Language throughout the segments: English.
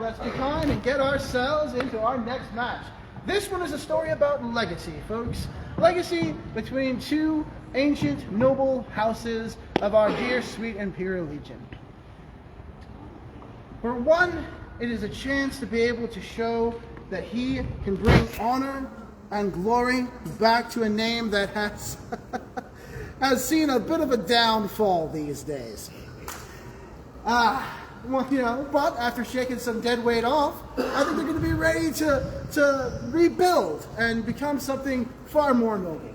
let's be kind and get ourselves into our next match. This one is a story about legacy, folks. Legacy between two ancient, noble houses of our dear, sweet Imperial Legion. For one, it is a chance to be able to show that he can bring honor and glory back to a name that has has seen a bit of a downfall these days. Well, you know, but after shaking some dead weight off, I think they're going to be ready to rebuild and become something far more noble.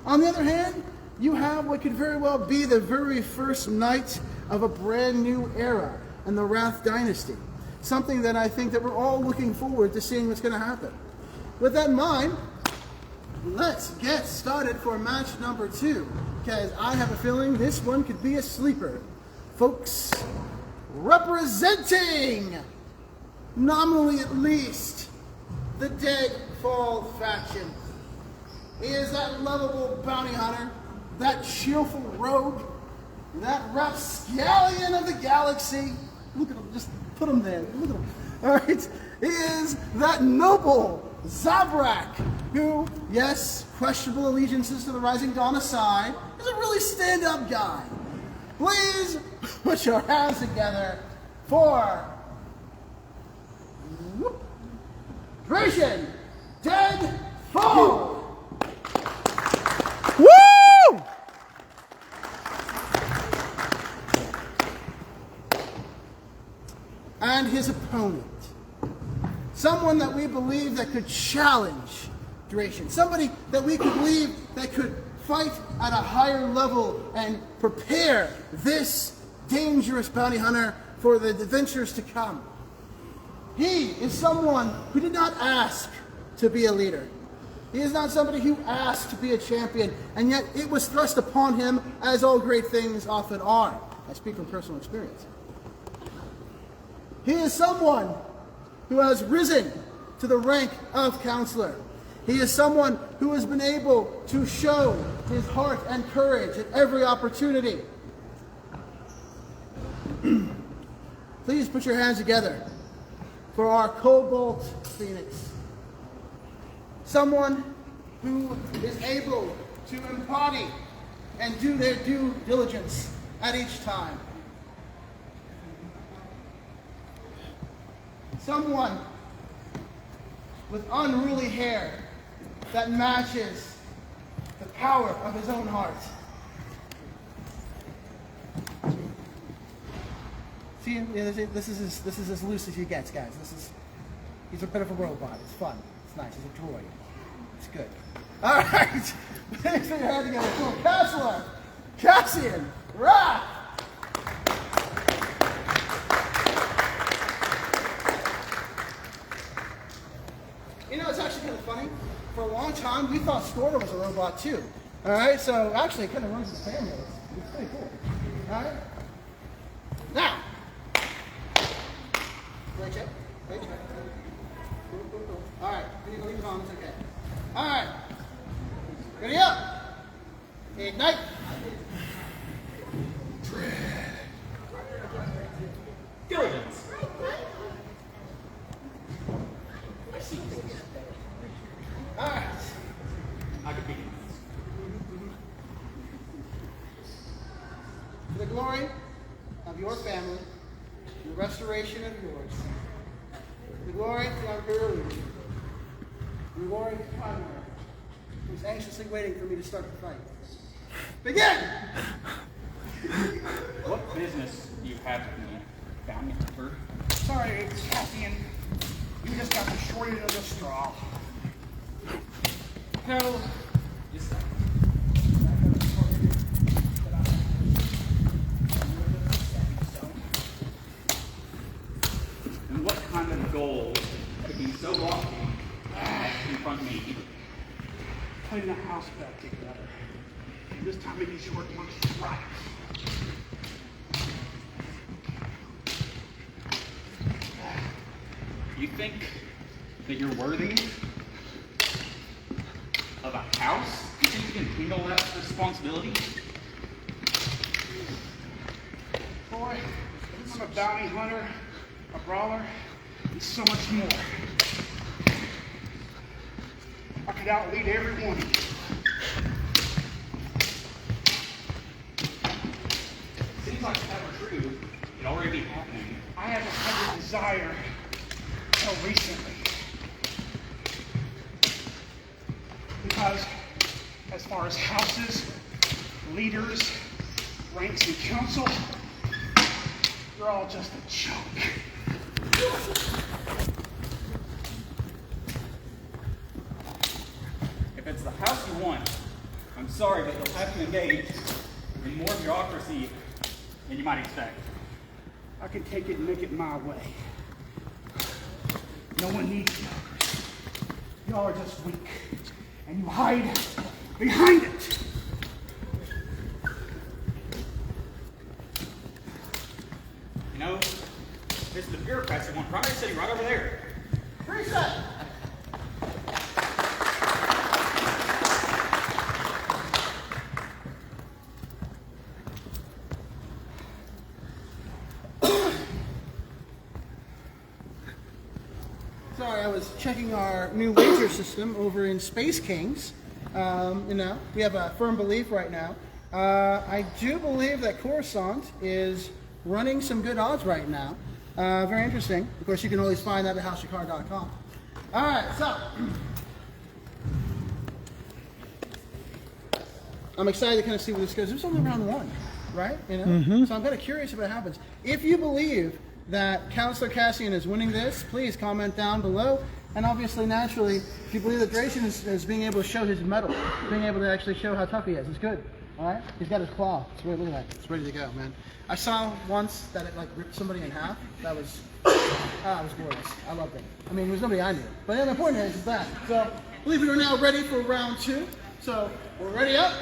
On the other hand, you have what could very well be the very first night of a brand new era in the Wrath Dynasty. Something that I think that we're all looking forward to seeing what's going to happen. With that in mind, let's get started for match number 2, because I have a feeling this one could be a sleeper. Folks, representing, nominally at least, the Deadfall faction. He is that lovable bounty hunter, that cheerful rogue, that rapscallion of the galaxy. Look at him, just put him there. Look at him. All right, he is that noble Zabrak, who, yes, questionable allegiances to the Rising Dawn aside, is a really stand-up guy. Please put your hands together for Dration, Deadfall. Woo! And his opponent, someone that we believe that could challenge Dration, somebody that we could believe that could fight at a higher level and prepare this dangerous bounty hunter for the adventures to come. He is someone who did not ask to be a leader. He is not somebody who asked to be a champion, and yet it was thrust upon him, as all great things often are. I speak from personal experience. He is someone who has risen to the rank of Councilor. He is someone who has been able to show his heart and courage at every opportunity. Please put your hands together for our Cobalt Phoenix. Someone who is able to embody and do their due diligence at each time. Someone with unruly hair that matches the power of his own heart. See, this is as loose as he gets, guys. He's a bit of a robot. It's fun. It's nice. He's a droid. It's good. All right. Thanks for your hand together. Cool. Councilor, Cassian, rock. You know, it's actually kind of funny. For a long time, we thought Storter was a robot too. All right, so actually, it kind of runs his family. It's pretty cool. All right. Now, right check. All right, leave it on. It's okay. All right. Ready up. Ignite. Diligence. All right. I could be. For the glory of your family, the restoration of yours, the glory of our Imperial Legion, the glory of Councilor, who's anxiously waiting for me to start the fight. Begin! What business do you have with me, bounty hunter? Sorry, Cassian. You just got the short end of the straw. No. Yes, sir. And what kind of goal could be so lofty as to confront me? Putting the house back together. This time making sure it works right. You think that you're worthy of a house? You think you can handle that responsibility? Boy, I'm a bounty hunter a brawler, and so much more. I could outlead every one of you. Seems like if that were true, it'd already be happening. I haven't had the desire until recently. Because as far as houses, leaders, ranks in council, you're all just a joke. If it's the house you want, I'm sorry, but you'll have to engage in more bureaucracy than you might expect. I can take it and make it my way. No one needs bureaucracy. Y'all are just weak, and you hide behind it. You know, this is the bureaucrats who want primary city right over there. Reset! Sorry, I was checking our new wager system over in Space Kings. You know, we have a firm belief right now. I do believe that Coruscant is running some good odds right now. Very interesting. Of course, you can always find that at houseofcar.com. All right, so I'm excited to kind of see where this goes. This is only round one, right? You know, so I'm kind of curious if it happens. If you believe that Councilor Cassian is winning this, please comment down below. And obviously, naturally, if you believe that Dration is being able to show his mettle, being able to actually show how tough he is, it's good. All right, he's got his claw. It's ready. Look at that. It's ready to go, man. I saw once that it like ripped somebody in half. That was, it was glorious. I loved it. I mean, there was nobody I knew. But the point is that. So, I believe we are now ready for round two. So, we're ready up.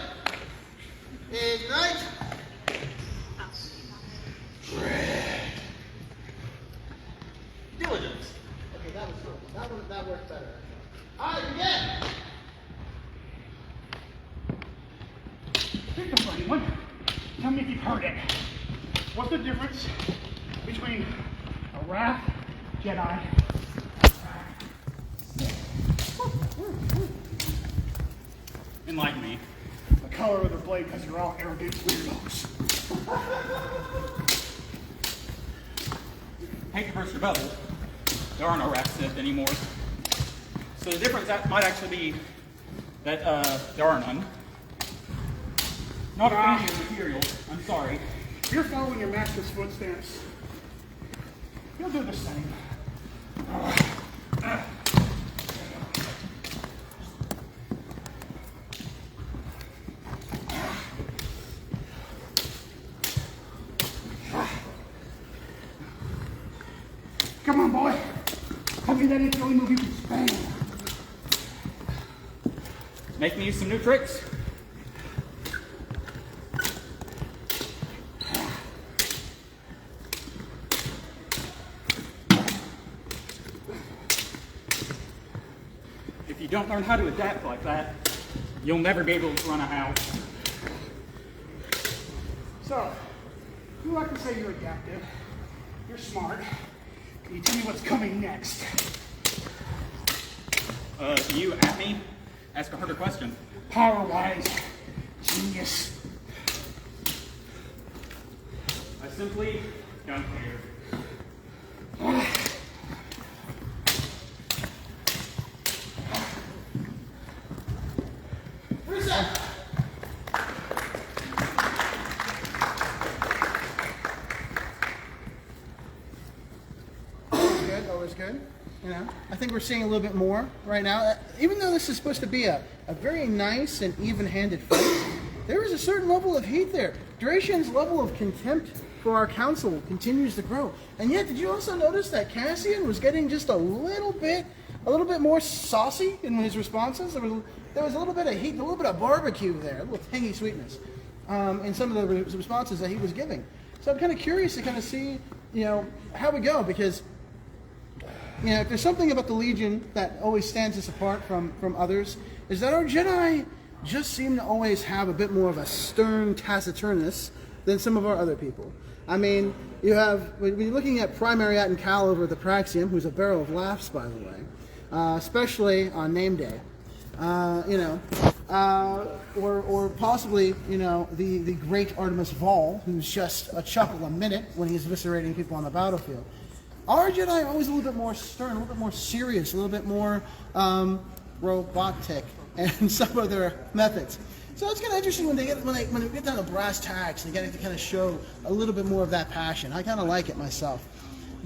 Ignite. Diligence. Okay, that was good. That worked better. All right, begin. Pick the funny one. Tell me if you've heard it. What's the difference between a Wrath Jedi Enlighten me. the color of the blade, because you're all arrogant weirdos? Hate to burst your bubble. There are no Wrath Sith anymore. So the difference that might actually be that there are none. Not a fan of your material. I'm sorry. If you're following your master's footsteps, you'll do the same. Come on, boy. Tell me that ain't the only move you can stand. Make me use some new tricks. If you don't learn how to adapt like that, you'll never be able to run a house. So, you like to say you're adaptive. You're smart. Can you tell me what's coming next? You at me? Ask a harder question. Power-wise, genius. I simply don't care. Reset. Always good. You know, I think we're seeing a little bit more right now. Even though this is supposed to be a very nice and even-handed fight, there is a certain level of heat there. Duration's level of contempt for our council continues to grow. And yet, did you also notice that Cassian was getting just a little bit more saucy in his responses? There was a little bit of heat, a little bit of barbecue there, a little tangy sweetness in some of the responses that he was giving. So I'm kind of curious to kind of see, you know, how we go, because you know, if there's something about the Legion that always stands us apart from others, is that our Jedi just seem to always have a bit more of a stern taciturnus than some of our other people. I mean, you have, when you're looking at primary at and Cal over at the Praxium, who's a barrel of laughs, by the way, especially on name day, or possibly, the great Artemis Vol, who's just a chuckle a minute when he's eviscerating people on the battlefield. Our Jedi are always a little bit more stern, a little bit more serious, a little bit more robotic in some of their methods. So it's kind of interesting when they get down to brass tacks and they get to kind of show a little bit more of that passion. I kind of like it myself.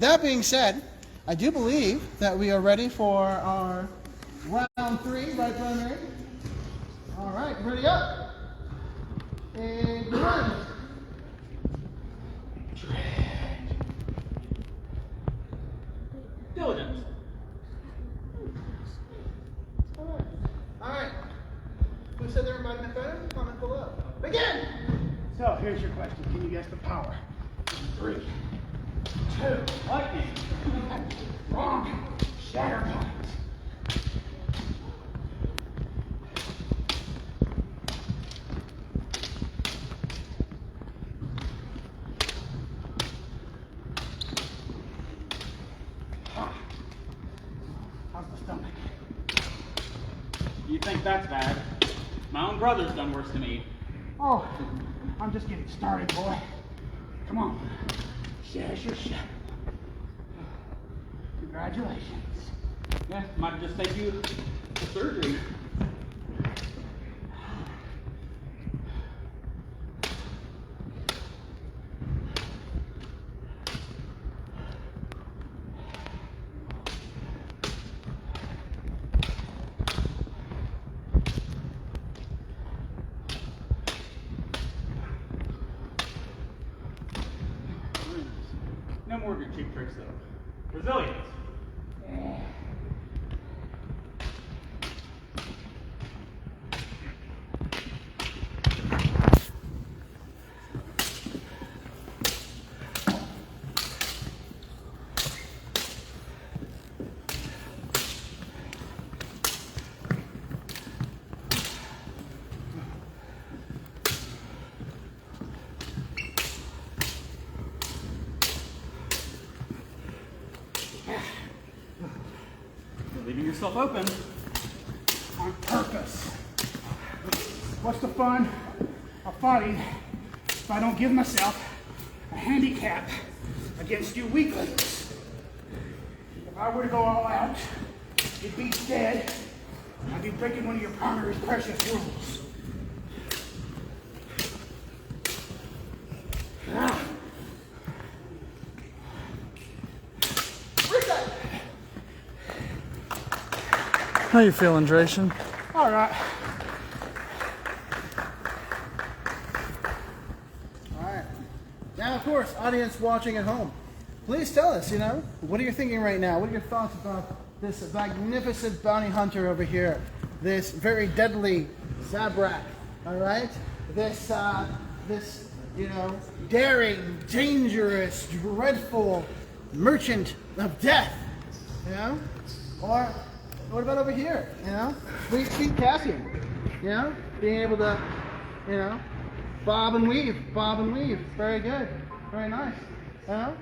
That being said, I do believe that we are ready for our round 3, right, Primary? All right, ready up. And run. Diligence. All right. Who said there might have been better? Comment below. Begin! So here's your question. Can you guess the power? 3, 2, Lightning. wrong. Shatterpoint. How's the stomach? You think that's bad? My own brother's done worse to me. Oh, I'm just getting started, boy. Come on. Shash your shit. Congratulations. Yeah, might just take you to surgery. No more of your cheap tricks, though. Resilience. You're leaving yourself open. On purpose. What's the fun of fighting if I don't give myself a handicap against you weaklings? If I were to go all out, you'd be dead. I'd be breaking one of your primary precious rules. How you feeling, Dration? All right. All right. Now, of course, audience watching at home, please tell us, what are you thinking right now? What are your thoughts about this magnificent bounty hunter over here? This very deadly Zabrak, all right? This, daring, dangerous, dreadful merchant of death, Or what about over here, Sweet Cassian, being able to, bob and weave. Very good. Very nice. Have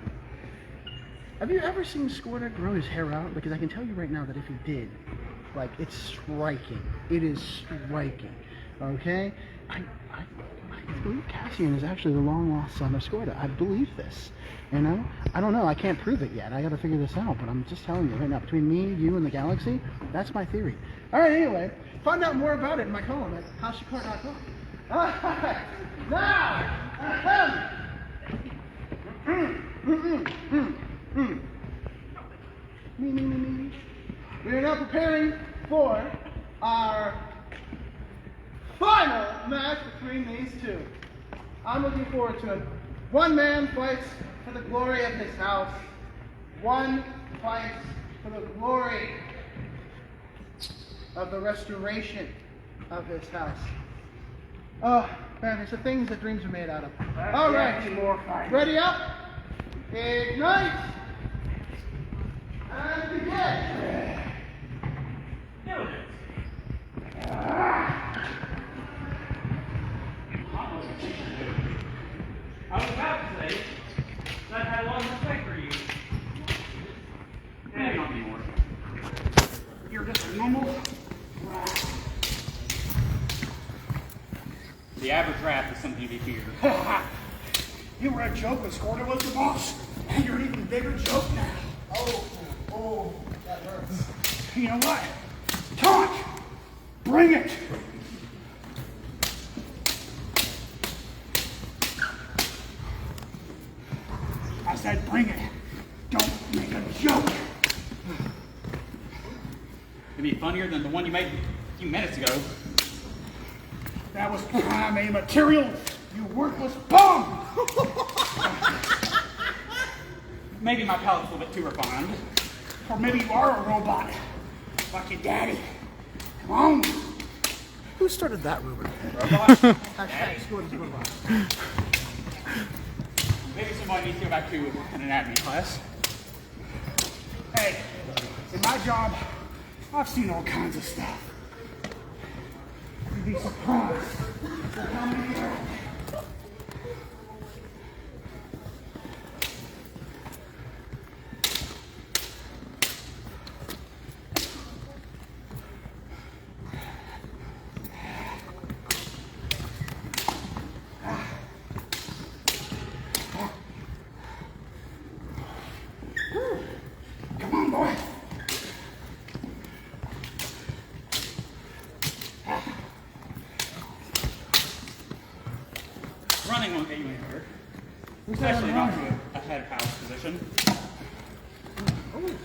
you ever seen Squirter grow his hair out? Because I can tell you right now that if he did, it's striking. It is striking. Okay? I believe Cassian is actually the long-lost son of Squirter. I believe this. I don't know. I can't prove it yet. I got to figure this out. But I'm just telling you right now, between me, you, and the galaxy, that's my theory. All right. Anyway, find out more about it in my column at houseshikart.com. All right. Now, we are now preparing for our final match between these two. I'm looking forward to it. One man fights for the glory of his house. One fights for the glory of the restoration of his house. Oh, man, it's the things that dreams are made out of. All right, ready up, ignite, and begin. I was about to say, You're just a normal rat. The average rat is something to be feared. You were a joke when Scorner was the boss, and you're an even bigger joke now. Oh, that hurts. You know what? Taunt! Bring it! I said bring it. Don't make a joke. It'd be funnier than the one you made a few minutes ago. That was prime A material, you worthless bum! Maybe my palate's a little bit too refined. Or maybe you are a robot, like your daddy. Come on. Who started that rumor? Maybe somebody needs to go back to an anatomy class. Hey, in my job, I've seen all kinds of stuff. You'd be surprised at how many there are. Come on, boy. Running won't get you anywhere. Especially not to a head house position.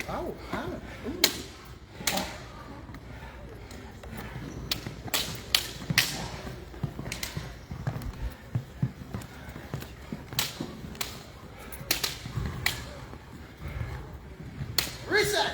Ow. Reset!